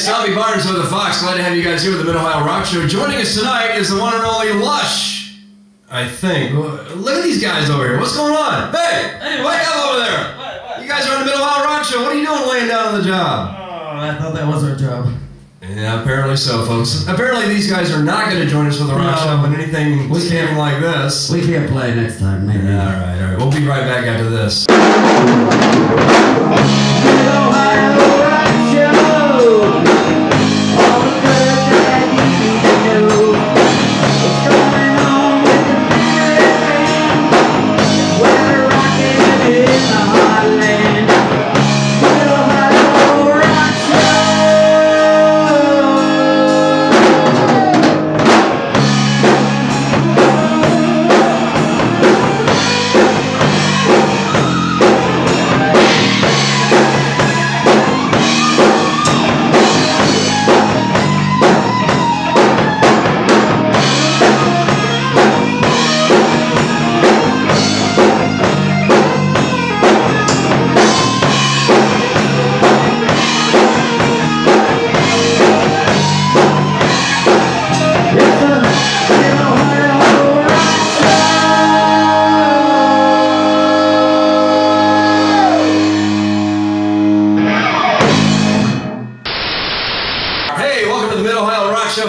it's Tommy Barnes with the Fox. Glad to have you guys here with the Mid-Ohio Rock Show. Joining us tonight is the one and only Lush, I think. Look at these guys over here. What's going on? Hey, wake up over there. What? You guys are on the Mid-Ohio Rock Show. What are you doing laying down on the job? Oh, I thought that was our job. Yeah, apparently so, folks. Apparently these guys are not going to join us for the rock show when anything scamming like this. We can't play next time, maybe. All right. We'll be right back after this.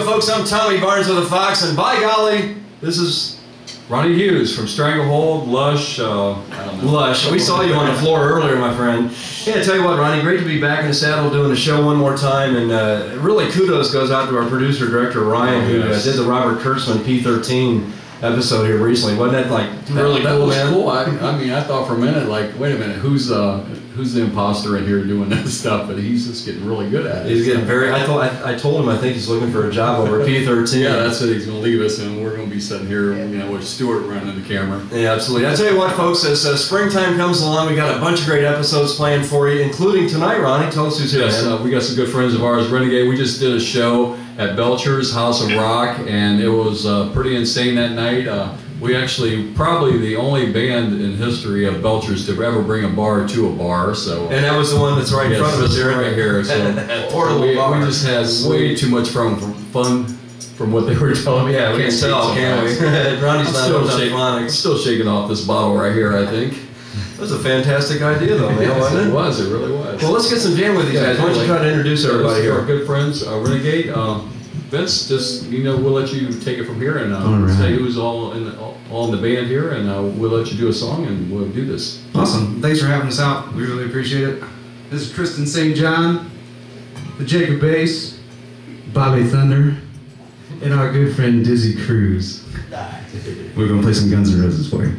Folks, I'm Tommy Barnes with the Fox, and by golly, this is Ronnie Hughes from Stranglehold, Lush, Lush. We saw you on the floor earlier, my friend. Yeah, I tell you what, Ronnie, great to be back in the saddle doing the show one more time, and really kudos goes out to our producer-director, Ryan, who did the Robert Kurtzman P-13 episode here recently. Wasn't that like really cool, man? Cool. I mean, I thought for a minute, like, wait a minute, who's the imposter in here doing this stuff? But he's just getting really good at it. He's getting very. I told him I think he's looking for a job over at P-13. Yeah, that's it. He's going to leave us, and we're going to be sitting here, you know, with Stuart running the camera. Yeah, absolutely. I tell you what, folks, as springtime comes along, we got a bunch of great episodes planned for you, including tonight. Ronnie, tell us who's here. Yes, we got some good friends of ours, Renegade. We just did a show at Belcher's House of Rock, and it was pretty insane that night. We actually probably the only band in history of Belcher's to ever bring a bar to a bar. So, and that was the one that's right in front of us here. Right here. So we just had way too much fun from what they were telling me. Yeah, we can tell, can't we? Ronnie's not still shaking off this bottle right here, I think. That was a fantastic idea, though, man, wasn't it? It really was. Well, let's get some jam with these guys. Why don't you try to introduce everybody here? Our good friends, Renegade. Vince, just, you know, we'll let you take it from here and say who's all in the band here, and we'll let you do a song, and we'll do this. Awesome. Thanks for having us out. We really appreciate it. This is Tristan St. John, the Jacob Bass, Bobby Thunder, and our good friend Dizzy Cruz. We're going to play some Guns N' Roses for you.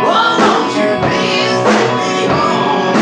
Won't you please take me home?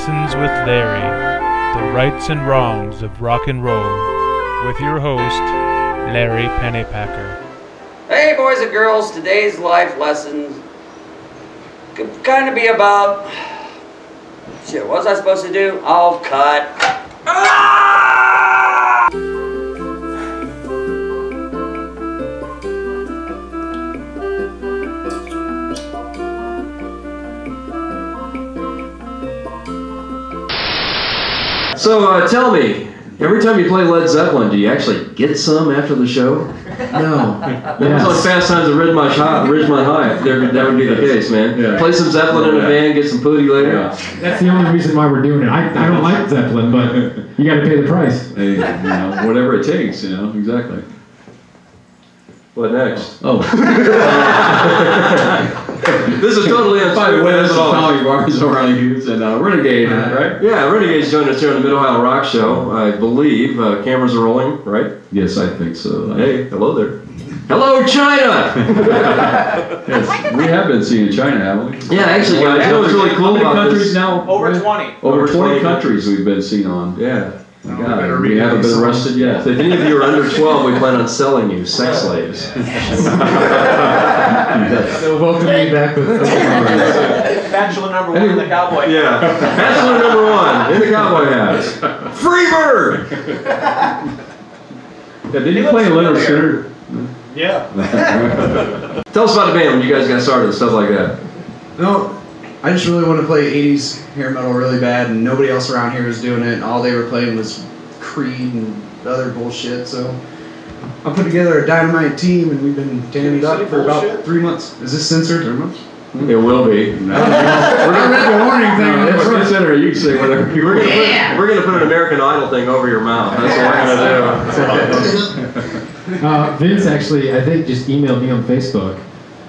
Lessons with Larry, the rights and wrongs of rock and roll, with your host, Larry Pennypacker. Hey boys and girls, today's life lessons could kind of be about... Shit, what was I supposed to do? I'll cut. So tell me, every time you play Led Zeppelin, do you actually get some after the show? No. That was like Fast Times at Ridgemont High. That would be the case, man. Yeah. Play some Zeppelin in a band, get some pooty later. Yeah. That's the only reason why we're doing it. I don't like Zeppelin, but you got to pay the price. Hey, whatever it takes, exactly. What next? Oh. This is totally By the way, this is all. Tommy Barnes, O'Reilly Hughes, and Renegade, right? Yeah, Renegade's joined us here on the Mid-Ohio Rock Show, I believe. Cameras are rolling, right? Yes, I think so. Hey, hello there. Hello, China! Yes, we have been seeing China, haven't we? Yeah, actually, guys, you know what's really cool How many about countries this? now? Over 20. Over 20 countries we've been seen on. Yeah. God, we haven't been arrested yet. So if any of you are under 12, we plan on selling you sex slaves. They'll welcome me back with Bachelor number one in the cowboy. Yeah. Bachelor number one in the cowboy hat. Free bird! Yeah, did you play Leonard Skinner? Yeah. Tell us about the band when you guys got started and stuff like that. No, I just really wanted to play 80s hair metal really bad, and nobody else around here was doing it, and all they were playing was Creed and other bullshit, so I put together a dynamite team, and we've been jamming up for about 3 months. Is this censored? 3 months? It will be. We're gonna read the warning thing. It's consider you can say whatever. We're gonna put an American Idol thing over your mouth. That's what we're gonna do. Vince actually, I think, just emailed me on Facebook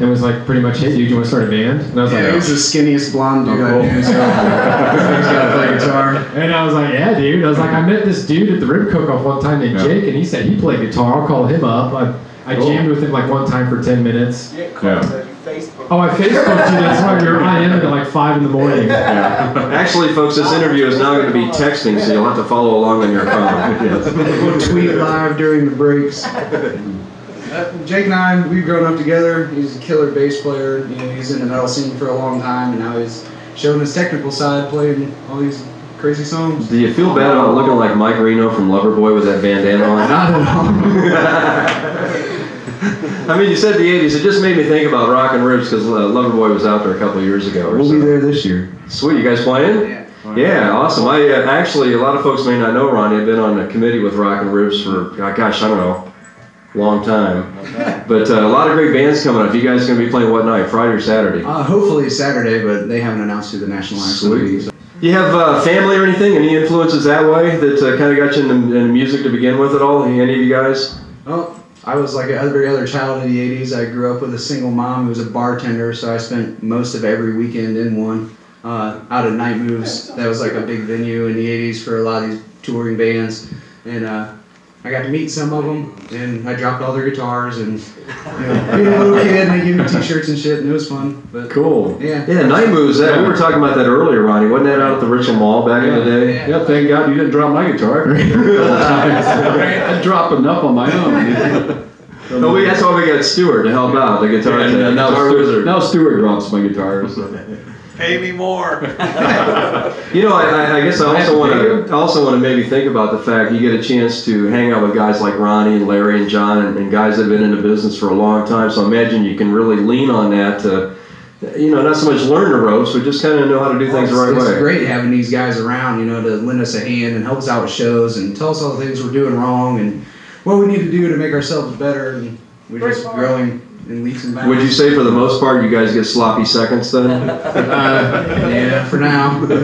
and was like, pretty much, hey, dude, you want to start a band? And I was like, Yeah, he's the skinniest blonde dude I knew, so he's got to play guitar. and I was like, yeah, dude. I was like, I met this dude at the Rib Cook-Off one time named Jake, and he said he played guitar. I'll call him up. I jammed with him like one time for 10 minutes. Oh, I Facebooked you. That's why we were IMing at like 5 in the morning. Actually, folks, this interview is now going to be texting, so you'll have to follow along on your phone. We'll tweet live during the breaks. Jake and I, we've grown up together. He's a killer bass player. He's in the metal scene for a long time, and now he's showing his technical side, playing all these crazy songs. Do you feel bad about looking like Mike Reno from Loverboy with that bandana on? Not at all. I mean, you said the 80s. It just made me think about Rockin' Ribs because Loverboy was out there a couple of years ago. We'll be there this year. Sweet. You guys playing? Yeah. Yeah, awesome. I actually, a lot of folks may not know Ronnie. I've been on a committee with Rockin' Ribs for, gosh, I don't know, long time. But a lot of great bands coming up. You guys going to be playing what night? Friday or Saturday? Hopefully Saturday, but they haven't announced who the national acts will be. So. You have family or anything? Any influences that way that kind of got you into music to begin with at all? Any of you guys? Oh, I was like every other child in the 80s. I grew up with a single mom who was a bartender, so I spent most of every weekend in one. Out at Night Moves. That was like a big venue in the 80s for a lot of these touring bands. And I got to meet some of them, and I dropped all their guitars, and being a little kid, and they gave me t-shirts and shit, and it was fun. But cool. Yeah. Yeah, Night Moves. We were talking about that earlier, Ronnie. Wasn't that out at the Richland Mall back in the day? Yeah, thank God you didn't drop my guitar. I dropped enough on my own. No, that's why we got Stuart to help out, the guitar wizard. Now Stuart drops my guitar. So. Pay me more. You know, I guess I also want to maybe think about the fact you get a chance to hang out with guys like Ronnie and Larry and John and guys that have been in the business for a long time. So I imagine you can really lean on that to, not so much learn the ropes, but just kind of know how to do things the right way. It's great having these guys around, to lend us a hand and help us out with shows and tell us all the things we're doing wrong and what we need to do to make ourselves better. And we're just growing in leaps and bounds. Would you say for the most part you guys get sloppy seconds then? Yeah, for now. Me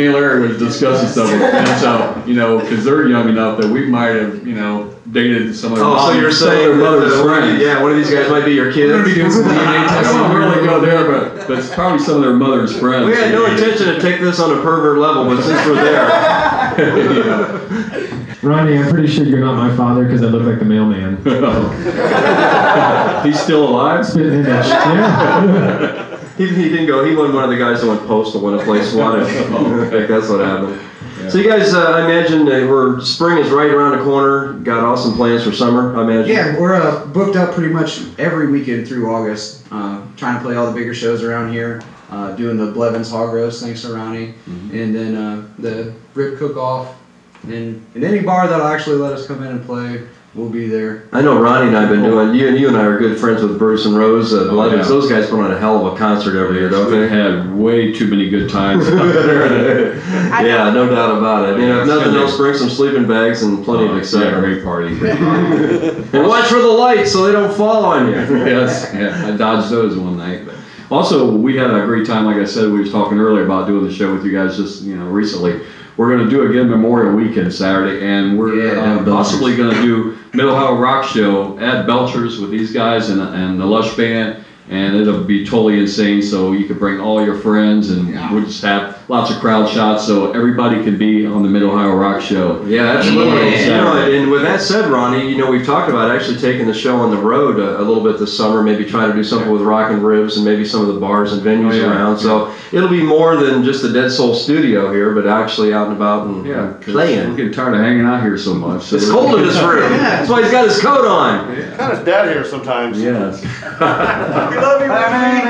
and Larry was discussing stuff, and so, because they're young enough that we might have, dated some of their so you're saying mother's friends. Yeah, one of these guys might be your kids. We're going to be doing some DNA I testing. don't really go there, but that's probably some of their mother's friends. We had no intention to take this on a pervert level, but since we're there. Ronnie, I'm pretty sure you're not my father because I look like the mailman. He's still alive? Spitting image. Yeah. He didn't go. He wasn't one of the guys that went postal when a place wanted. That's what happened. Yeah. So you guys, I imagine spring is right around the corner. Got awesome plans for summer, I imagine. Yeah, we're booked up pretty much every weekend through August. Trying to play all the bigger shows around here. Doing the Blevins Hog Roast, thanks to Ronnie. And then the Rib Cook-Off. And any bar that'll actually let us come in and play, we'll be there. I know Ronnie and I have been doing, you and I are good friends with Bruce and Rose. Blevins, those guys put on a hell of a concert every year, don't they? We've had way too many good times. Yeah, no doubt about it. If nothing else, bring some sleeping bags and plenty of excitement. Yeah, great party. And watch for the lights so they don't fall on you. Yes, yeah, I dodged those one night. But also, we had a great time. Like I said, we was talking earlier about doing the show with you guys just recently. We're going to do again Memorial Weekend Saturday, and we're possibly going to do Middle Ohio Rock Show at Belcher's with these guys and the Lush Band, and it'll be totally insane. So you can bring all your friends, and we'll just have lots of crowd shots, so everybody can be on the Middle Ohio Rock Show. Yeah, absolutely. And with that said, Ronnie, we've talked about actually taking the show on the road a little bit this summer, maybe trying to do something with Rockin' Ribs and maybe some of the bars and venues around. So it'll be more than just the Dead Soul studio here, but actually out and about and playing. We're getting tired of hanging out here so much. So it's cold in this room. That's why he's got his coat on. It's kind of dead here sometimes. Yes. We love you, man.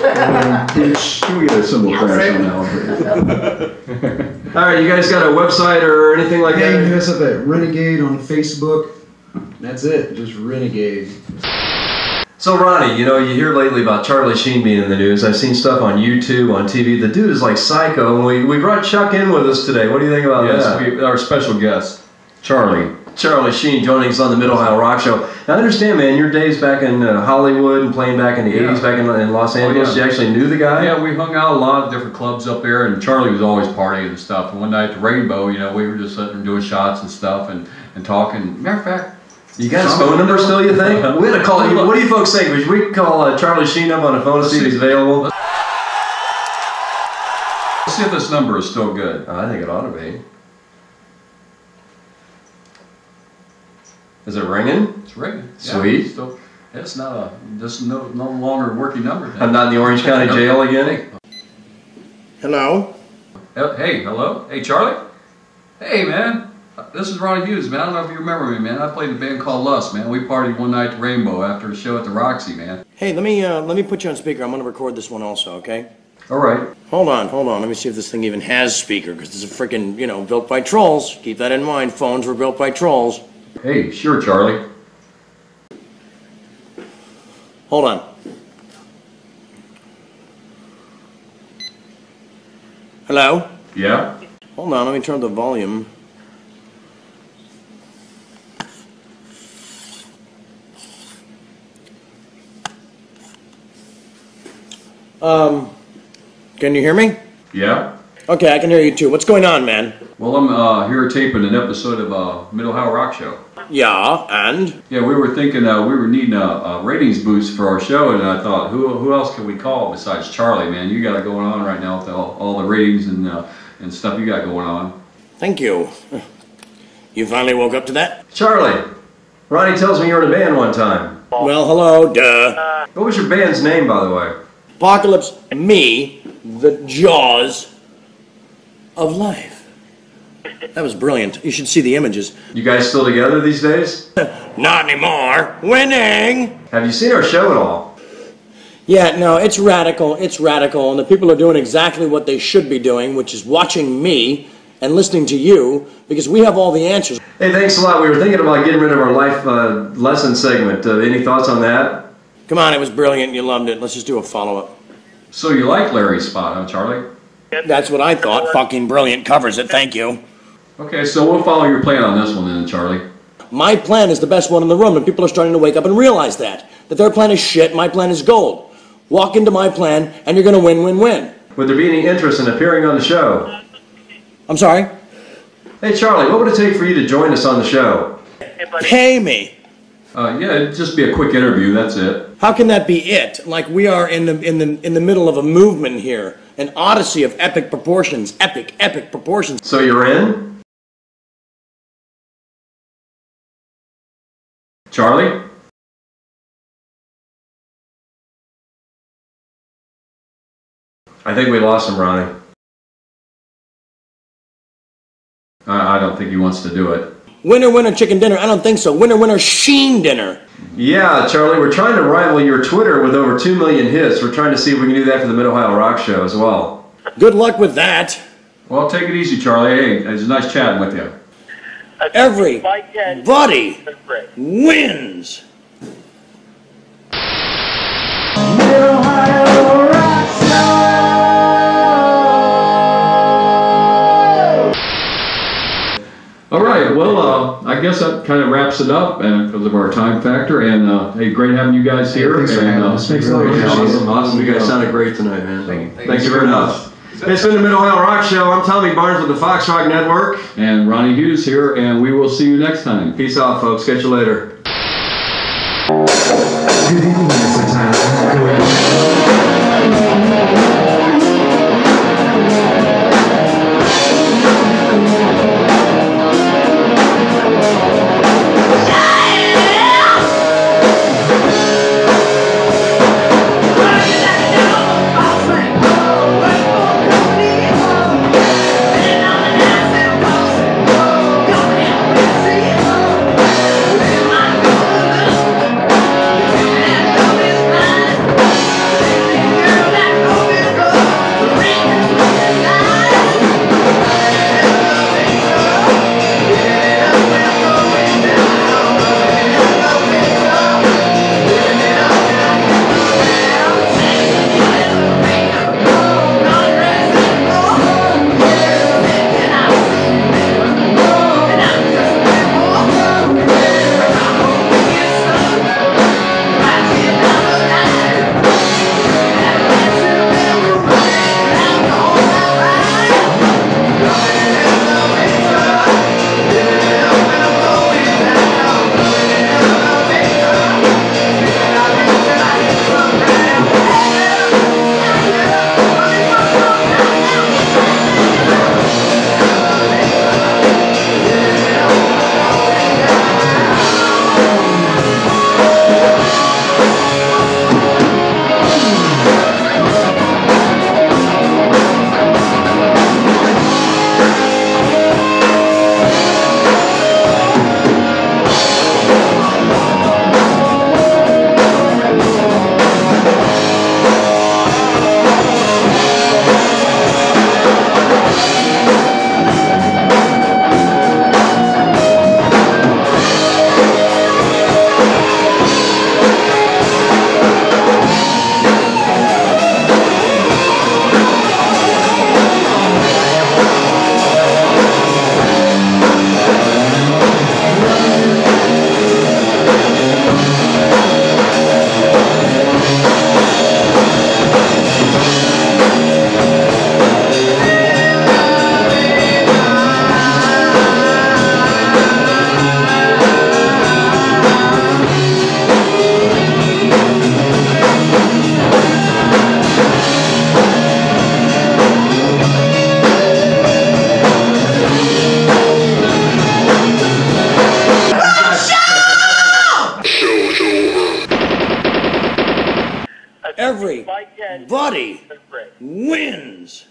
Can we get a symbol crash on that one? All right, you guys got a website or anything like that? Hit us up at Renegade on Facebook. That's it, just Renegade. So Ronnie, you hear lately about Charlie Sheen being in the news. I've seen stuff on YouTube, on TV. The dude is like psycho, and we brought Chuck in with us today. What do you think about this? Our special guest, Charlie Sheen joining us on the Middle Ohio Rock Show. Now I understand, man, your days back in Hollywood and playing back in the 80s back in Los Angeles, you actually knew the guy? Yeah, we hung out a lot of different clubs up there, and Charlie was always partying and stuff. And one night at the Rainbow, we were just sitting there doing shots and stuff and talking. Matter of fact, you got his phone number still, you think? We had to call you. What do you folks think? Should we call Charlie Sheen up on the phone to see if he's available? Let's see if this number is still good. I think it ought to be. Is it ringing? It's ringing. Sweet. Yeah, it's not no longer a working number. I'm not in the Orange County Jail again. Hello? Hey, hello? Hey, Charlie? Hey, man. This is Ronnie Hughes, man. I don't know if you remember me, man. I played in a band called Lust, man. We partied one night at the Rainbow after a show at the Roxy, man. Hey, let me put you on speaker. I'm gonna record this one also, okay? All right. Hold on. Let me see if this thing even has speaker, because this is freaking, built by trolls. Keep that in mind. Phones were built by trolls. Hey, sure, Charlie. Hold on. Hello? Yeah? Hold on, let me turn up the volume. Can you hear me? Yeah? Okay, I can hear you too. What's going on, man? Well, I'm here taping an episode of Middle Ohio Rock Show. Yeah, and? Yeah, we were thinking we were needing a ratings boost for our show, and I thought, who else can we call besides Charlie, man? You got it going on right now with all the ratings and stuff you got going on. Thank you. You finally woke up to that? Charlie, Ronnie tells me you were in a band one time. Well, hello, duh. What was your band's name, by the way? Apocalypse, me, the Jaws of Life. That was brilliant. You should see the images. You guys still together these days? Not anymore. Winning! Have you seen our show at all? Yeah, no, it's radical, and the people are doing exactly what they should be doing, which is watching me and listening to you, because we have all the answers. Hey, thanks a lot. We were thinking about getting rid of our life lesson segment. Any thoughts on that? Come on, it was brilliant. You loved it. Let's just do a follow-up. So you like Larry's spot, huh, Charlie? That's what I thought. Fucking brilliant. Covers it. Thank you. Okay, so we'll follow your plan on this one then, Charlie. My plan is the best one in the room, and people are starting to wake up and realize that their plan is shit, my plan is gold. Walk into my plan, and you're going to win, win, win. Would there be any interest in appearing on the show? I'm sorry? Hey, Charlie, what would it take for you to join us on the show? Pay me. Yeah, it'd just be a quick interview, that's it. How can that be it? Like we are in the middle of a movement here, an odyssey of epic proportions, epic proportions. So you're in? Charlie? I think we lost him, Ronnie. I don't think he wants to do it. Winner, winner, chicken dinner. I don't think so. Winner, winner, Sheen dinner. Yeah, Charlie, we're trying to rival your Twitter with over 2 million hits. We're trying to see if we can do that for the Mid-Ohio Rock Show as well. Good luck with that. Well, take it easy, Charlie. Hey, it's nice chatting with you. Everybody wins. All right, well, I guess that kind of wraps it up, and because of our time factor. And hey, great having you guys here. Thanks for having us. Thanks a lot. Awesome. You guys sounded great tonight, man. Thank you very much. It's been the Mid-Ohio Rock Show. I'm Tommy Barnes with the Fox Rock Network. And Ronnie Hughes here, and we will see you next time. Peace out, folks. Catch you later. Good evening, Mr. Tyler. Everybody wins.